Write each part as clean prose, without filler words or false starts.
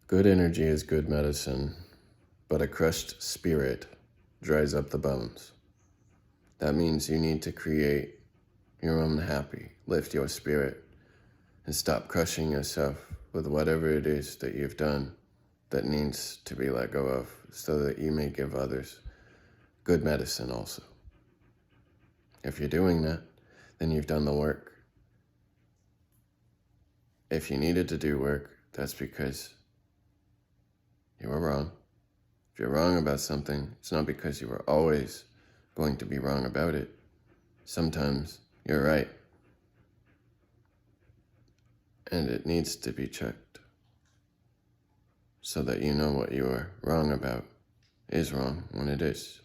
Good energy is good medicine, but a crushed spirit dries up the bones. That means you need to create your own happy, lift your spirit, and stop crushing yourself with whatever it is that you've done that needs to be let go of so that you may give others good medicine also. If you're doing that, then you've done the work. If you needed to do work, that's because you were wrong. If you're wrong about something, it's not because you were always going to be wrong about it. Sometimes you're right. And it needs to be checked so that you know what you are wrong about is wrong when it is.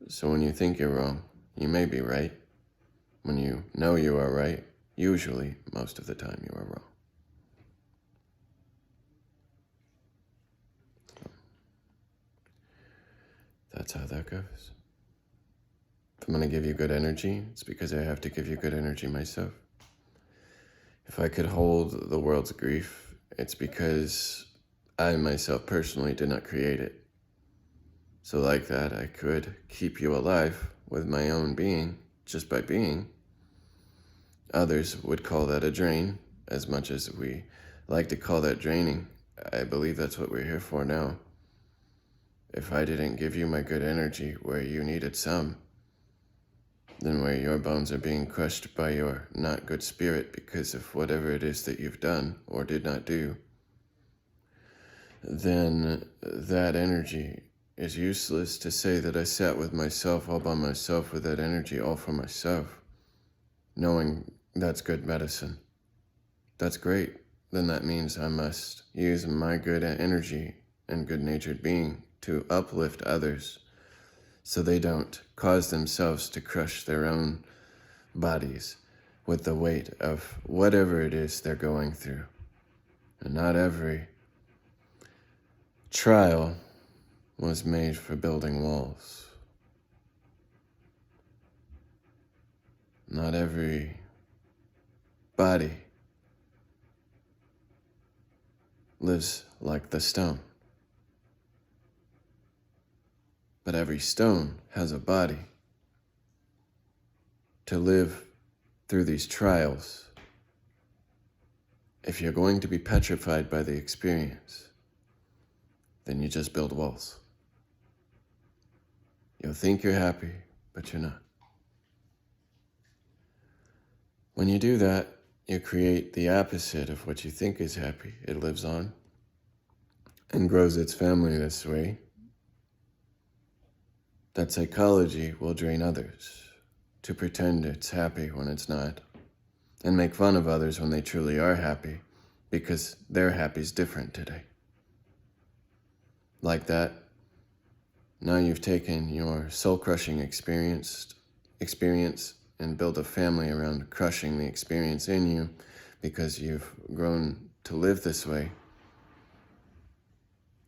So when you think you're wrong, you may be right. When you know you are right, usually, most of the time, you are wrong. That's how that goes. If I'm going to give you good energy, it's because I have to give you good energy myself. If I could hold the world's grief, it's because I myself personally did not create it. So like that, I could keep you alive with my own being, just by being. Others would call that a drain, as much as we like to call that draining. I believe that's what we're here for now. If I didn't give you my good energy where you needed some, then where your bones are being crushed by your not good spirit because of whatever it is that you've done or did not do, then that energy is useless. To say that I sat with myself all by myself with that energy all for myself, knowing that's good medicine. That's great. Then that means I must use my good energy and good-natured being to uplift others so they don't cause themselves to crush their own bodies with the weight of whatever it is they're going through. And not every trial was made for building walls. Not every body lives like the stone. But every stone has a body to live through these trials. If you're going to be petrified by the experience, then you just build walls. You'll think you're happy, but you're not. When you do that, you create the opposite of what you think is happy. It lives on and grows its family this way. That psychology will drain others to pretend it's happy when it's not, and make fun of others when they truly are happy because their happy's different today. Like that, now you've taken your soul-crushing experience and built a family around crushing the experience in you because you've grown to live this way.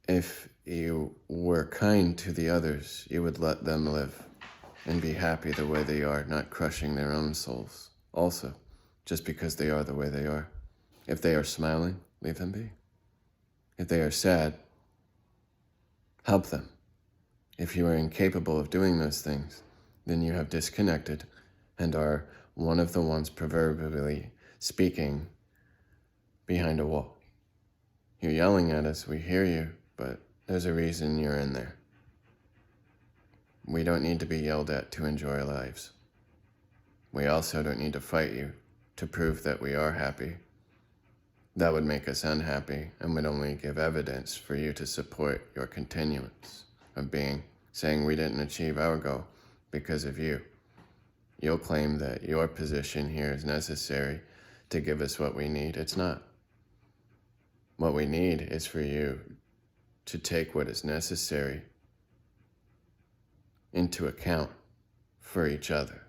If you were kind to the others, you would let them live and be happy the way they are, not crushing their own souls also, just because they are the way they are. If they are smiling, leave them be. If they are sad, help them. If you are incapable of doing those things, then you have disconnected and are one of the ones proverbially speaking behind a wall. You're yelling at us, we hear you, but there's a reason you're in there. We don't need to be yelled at to enjoy our lives. We also don't need to fight you to prove that we are happy. That would make us unhappy and would only give evidence for you to support your continuance of being, saying we didn't achieve our goal because of you. You'll claim that your position here is necessary to give us what we need. It's not. What we need is for you to take what is necessary into account for each other.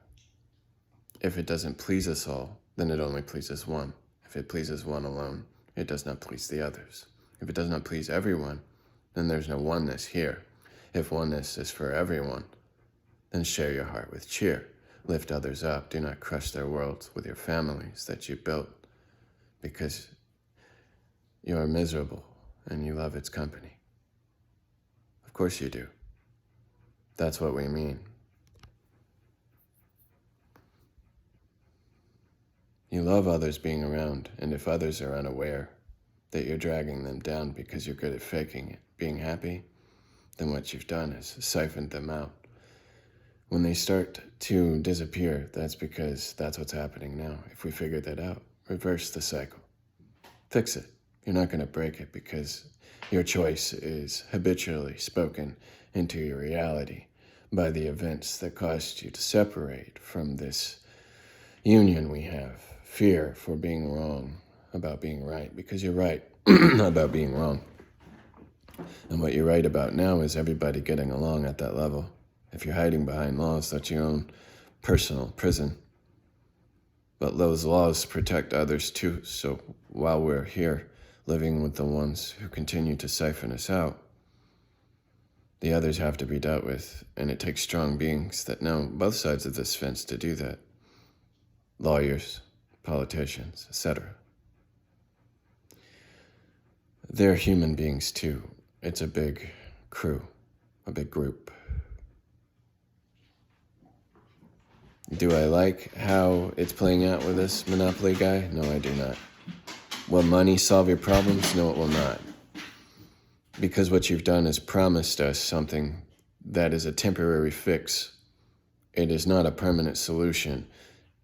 If it doesn't please us all, then it only pleases one. If it pleases one alone, it does not please the others. If it does not please everyone, then there's no oneness here. If oneness is for everyone, then share your heart with cheer. Lift others up. Do not crush their worlds with your families that you built, because You are miserable and you love its company. Of course you do. That's what we mean. You love others being around, and if others are unaware that you're dragging them down because you're good at faking it, being happy, then what you've done is siphoned them out. When they start to disappear, that's because that's what's happening now. If we figure that out, reverse the cycle. Fix it. You're not going to break it because your choice is habitually spoken into your reality by the events that caused you to separate from this union we have. Fear for being wrong about being right, because you're right about being wrong. And what you're right about now is everybody getting along at that level. If you're hiding behind laws, that's your own personal prison. But those laws protect others too, so while we're here living with the ones who continue to siphon us out, the others have to be dealt with, and it takes strong beings that know both sides of this fence to do that. Lawyers, politicians, etc. They're human beings too. It's a big crew, a big group. Do I like how it's playing out with this Monopoly guy? No, I do not. Will money solve your problems? No, it will not. Because what you've done is promised us something that is a temporary fix. It is not a permanent solution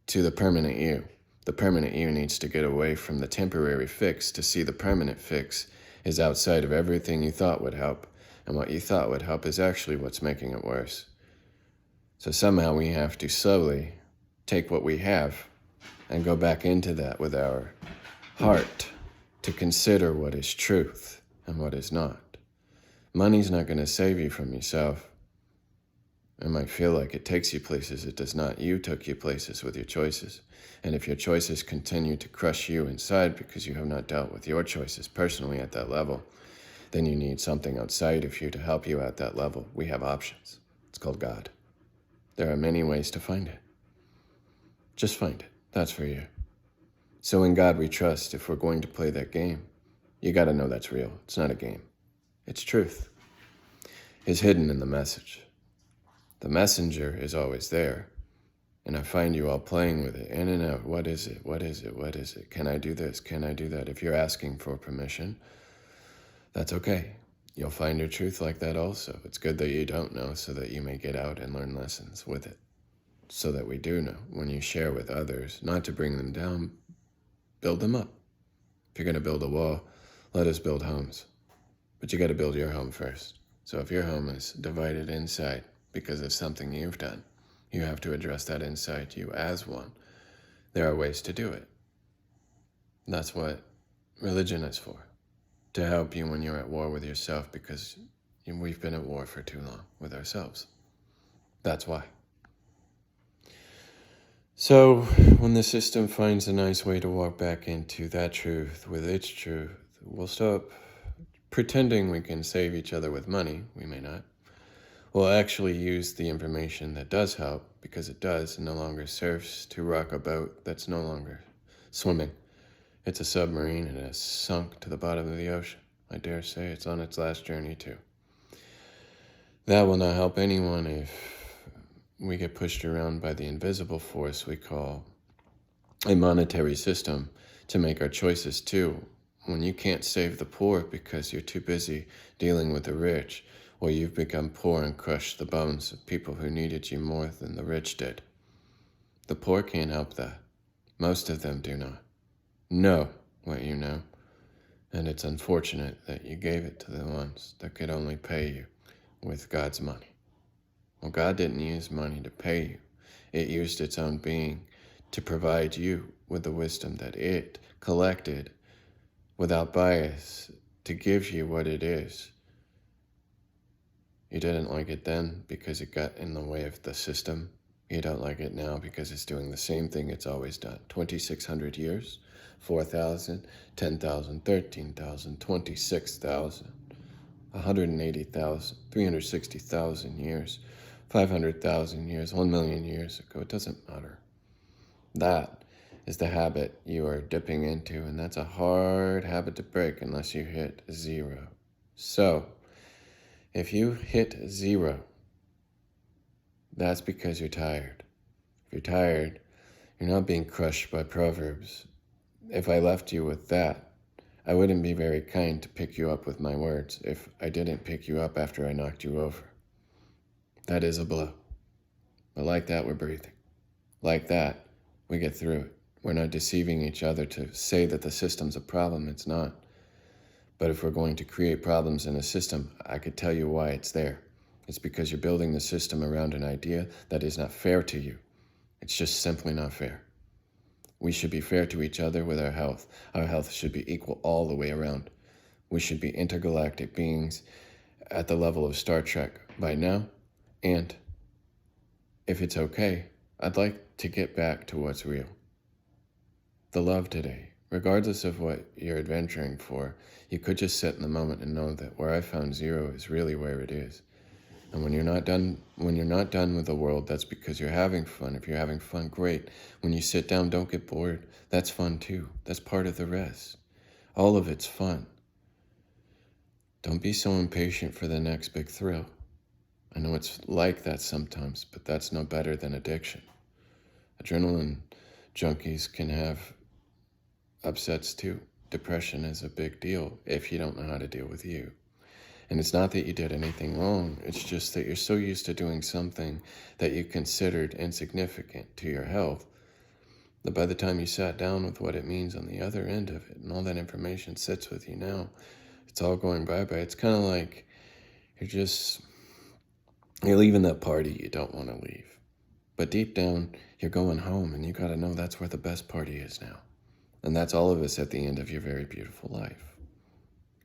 to the permanent you. The permanent you needs to get away from the temporary fix to see the permanent fix is outside of everything you thought would help. And what you thought would help is actually what's making it worse. So somehow we have to slowly take what we have and go back into that with our heart to consider what is truth and what is not. Money's not going to save you from yourself. It might feel like it takes you places. It does not. You took you places with your choices. And if your choices continue to crush you inside because you have not dealt with your choices personally at that level, then you need something outside of you to help you at that level. We have options. It's called God. There are many ways to find it. Just find it. That's for you. So in God we trust. If we're going to play that game, you got to know that's real. It's not a game. It's truth. It's hidden in the message. The messenger is always there. And I find you all playing with it in and out. What is it? What is it? What is it? Can I do this? Can I do that? If you're asking for permission, that's okay. You'll find your truth like that also. It's good that you don't know so that you may get out and learn lessons with it. So that we do know when you share with others, not to bring them down, build them up. If you're going to build a wall, let us build homes. But you got to build your home first. So if your home is divided inside because of something you've done, you have to address that inside you as one. There are ways to do it. That's what religion is for. To help you when you're at war with yourself, because we've been at war for too long with ourselves. That's why. So when the system finds a nice way to walk back into that truth with its truth, we'll stop pretending we can save each other with money. We may not. We'll actually use the information that does help, because it does, and no longer serves to rock a boat that's no longer swimming. It's a submarine and it has sunk to the bottom of the ocean. I dare say it's on its last journey too. That will not help anyone if we get pushed around by the invisible force we call a monetary system to make our choices too. When you can't save the poor because you're too busy dealing with the rich, or you've become poor and crushed the bones of people who needed you more than the rich did. The poor can't help that. Most of them do not know what you know, and it's unfortunate that you gave it to the ones that could only pay you with God's money. Well, God didn't use money to pay you. It used its own being to provide you with the wisdom that it collected without bias to give you what it is. You didn't like it then because it got in the way of the system. You don't like it now because it's doing the same thing it's always done. 2,600 years, 4,000, 10,000, 13,000, 26,000, 180,000, 360,000 years, 500,000 years, 1 million years ago. It doesn't matter. That is the habit you are dipping into, and that's a hard habit to break unless you hit 0. So, if you hit 0, that's because you're tired. If you're tired, you're not being crushed by Proverbs. If I left you with that, I wouldn't be very kind to pick you up with my words if I didn't pick you up after I knocked you over. That is a blow. But like that, we're breathing. Like that, we get through it. We're not deceiving each other to say that the system's a problem. It's not. But if we're going to create problems in a system, I could tell you why it's there. It's because you're building the system around an idea that is not fair to you. It's just simply not fair. We should be fair to each other with our health. Our health should be equal all the way around. We should be intergalactic beings at the level of Star Trek by now. And if it's okay, I'd like to get back to what's real. The love today. Regardless of what you're adventuring for, you could just sit in the moment and know that where I found 0 is really where it is. And when you're not done with the world, that's because you're having fun. If you're having fun, great. When you sit down, don't get bored. That's fun too. That's part of the rest. All of it's fun. Don't be so impatient for the next big thrill. I know it's like that sometimes, but that's no better than addiction. Adrenaline junkies can have upsets too. Depression is a big deal if you don't know how to deal with you. And it's not that you did anything wrong, it's just that you're so used to doing something that you considered insignificant to your health, that by the time you sat down with what it means on the other end of it, and all that information sits with you now, it's all going bye-bye. It's kind of like you're leaving that party you don't want to leave. But deep down, you're going home, and you got to know that's where the best party is now. And that's all of us at the end of your very beautiful life.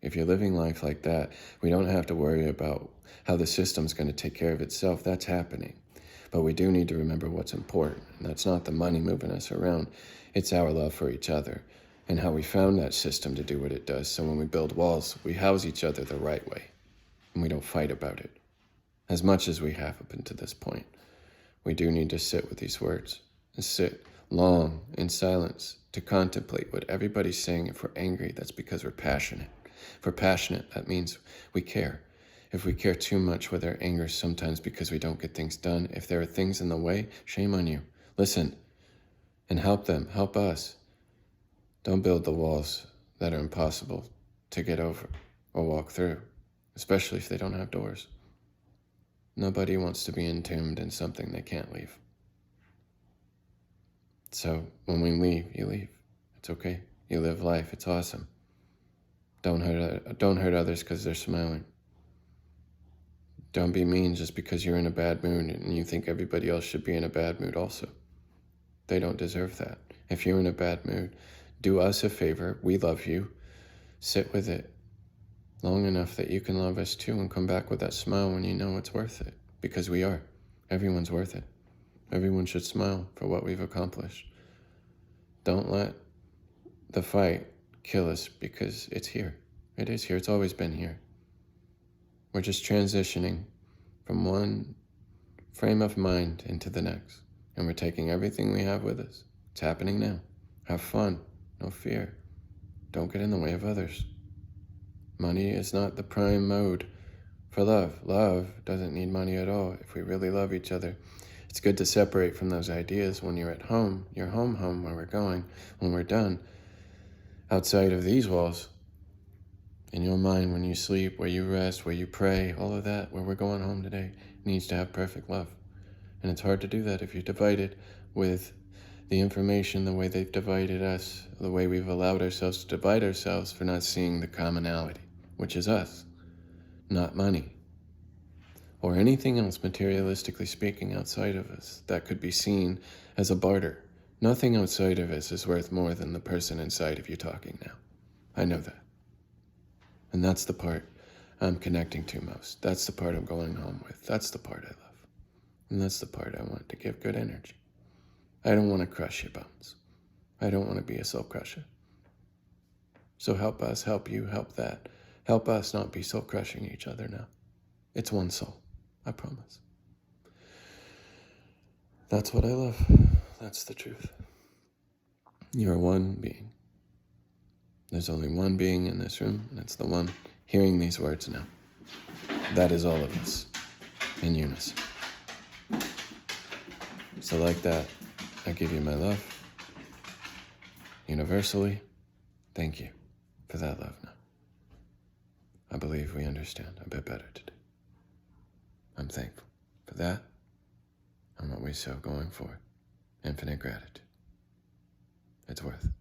If you're living life like that, we don't have to worry about how the system's going to take care of itself. That's happening. But we do need to remember what's important. And that's not the money moving us around. It's our love for each other and how we found that system to do what it does. So when we build walls, we house each other the right way. And we don't fight about it. As much as we have up until this point, we do need to sit with these words and sit long in silence to contemplate what everybody's saying. If we're angry, that's because we're passionate. If we're passionate, that means we care. If we care too much with our anger, sometimes because we don't get things done, if there are things in the way, shame on you. Listen and help them, help us. Don't build the walls that are impossible to get over or walk through, especially if they don't have doors. Nobody wants to be entombed in something they can't leave. So when we leave, you leave. It's okay. You live life. It's awesome. Don't hurt others because they're smiling. Don't be mean just because you're in a bad mood and you think everybody else should be in a bad mood also. They don't deserve that. If you're in a bad mood, do us a favor. We love you. Sit with it long enough that you can love us too and come back with that smile when you know it's worth it. Because we are. Everyone's worth it. Everyone should smile for what we've accomplished. Don't let the fight kill us because it's here. It is here. It's always been here. We're just transitioning from one frame of mind into the next. And we're taking everything we have with us. It's happening now. Have fun. No fear. Don't get in the way of others. Money is not the prime mode for love. Love doesn't need money at all if we really love each other. It's good to separate from those ideas when you're at home. You're home where we're going. When we're done, outside of these walls, in your mind, when you sleep, where you rest, where you pray, all of that, where we're going home today, needs to have perfect love. And it's hard to do that if you're divided with the information the way they've divided us, the way we've allowed ourselves to divide ourselves for not seeing the commonality, which is us, not money, or anything else materialistically speaking outside of us that could be seen as a barter. Nothing outside of us is worth more than the person inside of you talking now. I know that. And that's the part I'm connecting to most. That's the part I'm going home with. That's the part I love. And that's the part I want to give good energy. I don't want to crush your bones. I don't want to be a soul crusher. So help us, help you, help that. Help us not be soul crushing each other now. It's one soul, I promise. That's what I love. That's the truth. You are one being. There's only one being in this room, and it's the one hearing these words now. That is all of us, in unison. So like that, I give you my love. Universally, thank you for that love now. I believe we understand a bit better today. I'm thankful for that and what we show going forward. Infinite gratitude. It's worth it.